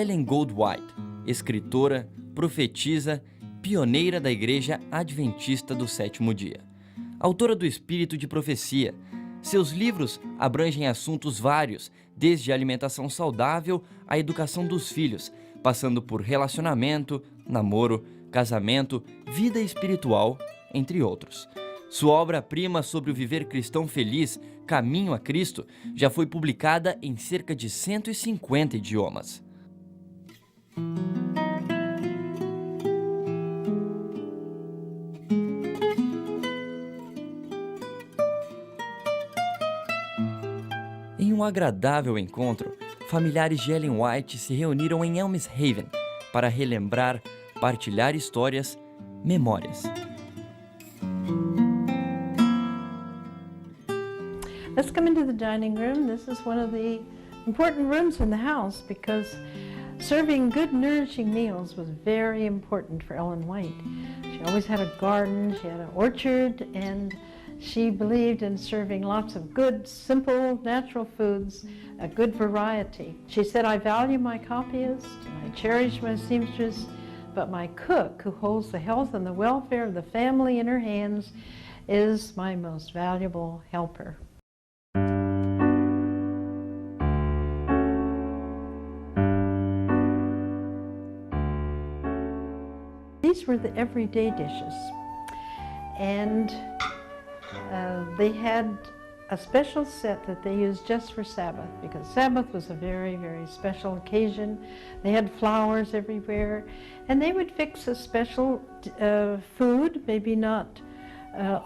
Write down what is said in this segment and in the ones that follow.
Ellen Goldwhite, escritora, profetisa, pioneira da Igreja Adventista do Sétimo Dia. Autora do Espírito de Profecia, seus livros abrangem assuntos vários, desde a alimentação saudável à educação dos filhos, passando por relacionamento, namoro, casamento, vida espiritual, entre outros. Sua obra-prima sobre o viver cristão feliz, Caminho a Cristo, já foi publicada em cerca de 150 idiomas. Em um agradável encontro, familiares de Ellen White se reuniram em Haven para relembrar, partilhar histórias, memórias. Let's come into the dining room. This is one of the important rooms in the house because serving good, nourishing meals was very important for Ellen White. She always had a garden, she had an orchard, and she believed in serving lots of good, simple, natural foods, a good variety. She said, I value my copyist, I cherish my seamstress, but my cook, who holds the health and the welfare of the family in her hands, is my most valuable helper. These were the everyday dishes, and they had a special set that they used just for Sabbath, because Sabbath was a very, very special occasion. They had flowers everywhere, and they would fix a special food, maybe not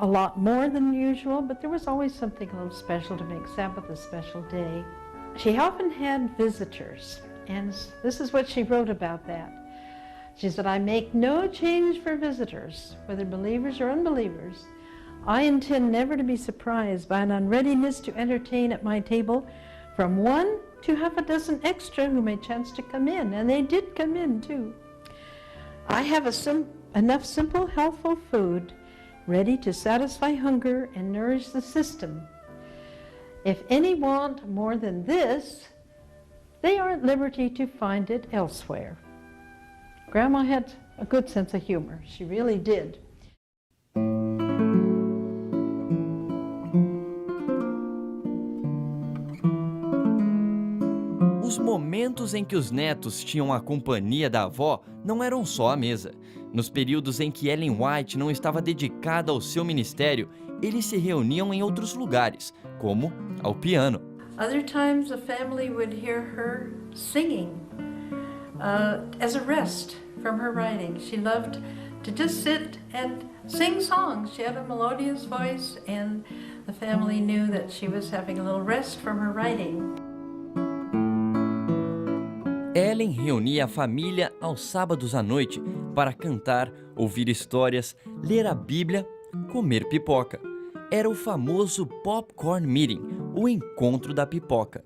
a lot more than usual, but there was always something a little special to make Sabbath a special day. She often had visitors, and this is what she wrote about that. She said, I make no change for visitors, whether believers or unbelievers. I intend never to be surprised by an unreadiness to entertain at my table from 1 to half a dozen extra who may chance to come in, and they did come in too. I have enough simple, healthful food ready to satisfy hunger and nourish the system. If any want more than this, they are at liberty to find it elsewhere. Grandma had a good sense of humor. She really did. Os momentos em que os netos tinham a companhia da avó não eram só à mesa. Nos períodos em que Ellen White não estava dedicada ao seu ministério, eles se reuniam em outros lugares, como ao piano. Other times the family would hear her singing as a rest from her writing. She loved to just sit and sing songs. She had a melodious voice, and the family knew that she was having a little rest from her writing. Ellen reunia a família aos sábados à noite para cantar, ouvir histórias, ler a Bíblia, comer pipoca. Era o famoso Popcorn Meeting, o encontro da pipoca.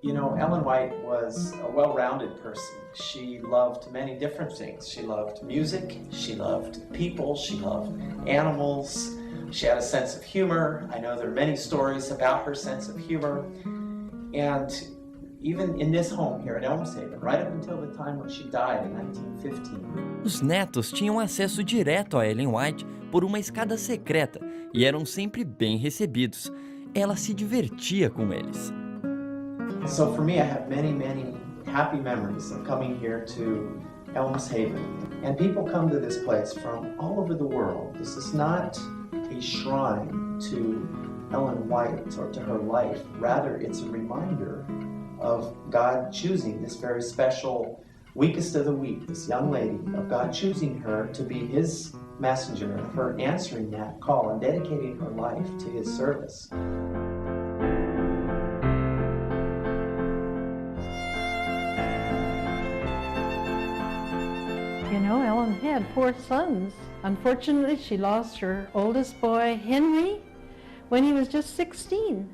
You know, Ellen White was a well-rounded person. She loved many different things. She loved music, she loved people, she loved animals. She had a sense of humor. I know there are many stories about her sense of humor. And even in this home here at Haven, right up until the time when she died in 1915. Os netos tinham acesso direto a Ellen White por uma escada secreta e eram sempre bem recebidos. Ela se divertia com eles. So for me, I have many, many happy memories of coming here to Haven. And people come to this place from all over the world. This is not a shrine to Ellen White or to her life. Rather, it's a reminder of God choosing this very special weakest of the weak, this young lady, of God choosing her to be His messenger, of her answering that call and dedicating her life to His service. You know, Ellen had 4 sons. Unfortunately, she lost her oldest boy, Henry, when he was just 16.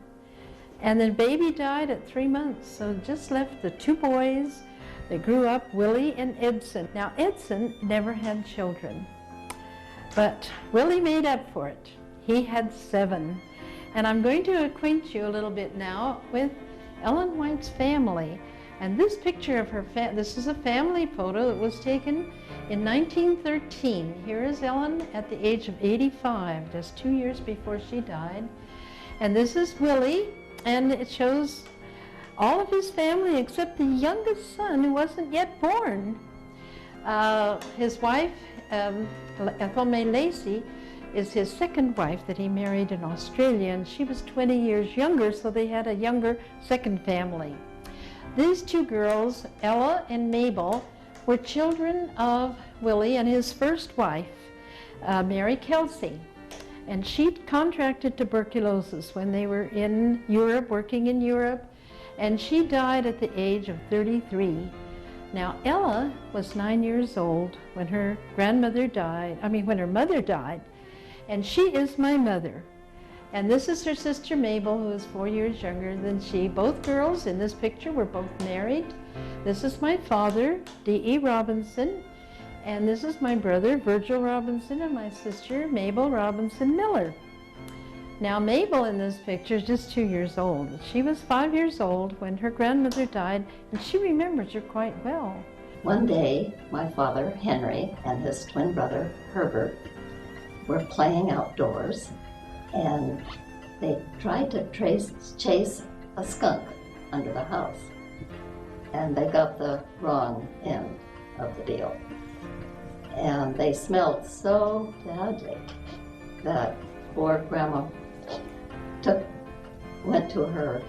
And the baby died at 3 months, so just left the 2 boys. They grew up, Willie and Edson. Now, Edson never had children, but Willie made up for it. He had 7. And I'm going to acquaint you a little bit now with Ellen White's family And this picture of her, this is a family photo that was taken in 1913. Here is Ellen at the age of 85, just 2 years before she died. And this is Willie, and it shows all of his family except the youngest son who wasn't yet born. His wife, Ethel May Lacey, is his second wife that he married in Australia, and she was 20 years younger, so they had a younger second family. These two girls, Ella and Mabel, were children of Willie and his first wife, Mary Kelsey. And she contracted tuberculosis when they were in Europe, working in Europe, and she died at the age of 33. Now, Ella was 9 years old when her grandmother died, when her mother died, and she is my mother. And this is her sister Mabel, who is 4 years younger than she. Both girls in this picture were both married. This is my father, D.E. Robinson, and this is my brother, Virgil Robinson, and my sister, Mabel Robinson Miller. Now, Mabel in this picture is just 2 years old. She was 5 years old when her grandmother died, and she remembers her quite well. One day, my father, Henry, and his twin brother, Herbert, were playing outdoors, and they tried to chase a skunk under the house. And they got the wrong end of the deal. And they smelled so badly that poor Grandma went to her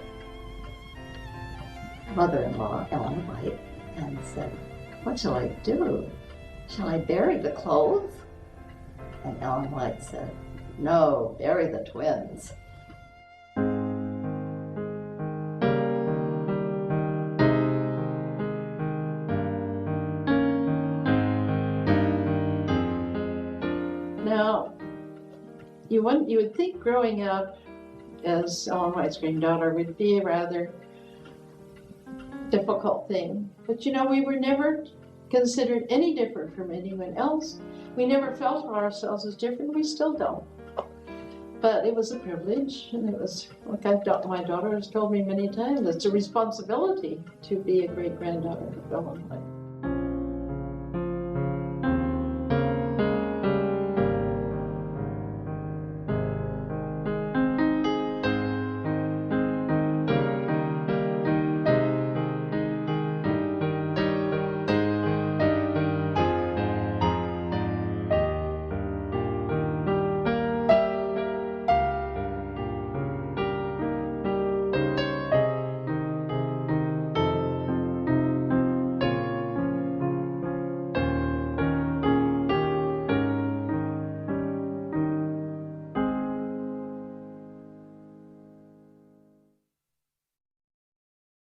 mother-in-law, Ellen White, and said, "What shall I do? Shall I bury the clothes?" And Ellen White said, "No, bury the twins." Now, you would think growing up as Ellen White's granddaughter would be a rather difficult thing. But we were never considered any different from anyone else. We never felt of ourselves as different. We still don't. But it was a privilege, and it was, like my daughter has told me many times, it's a responsibility to be a great-granddaughter of Ellen White.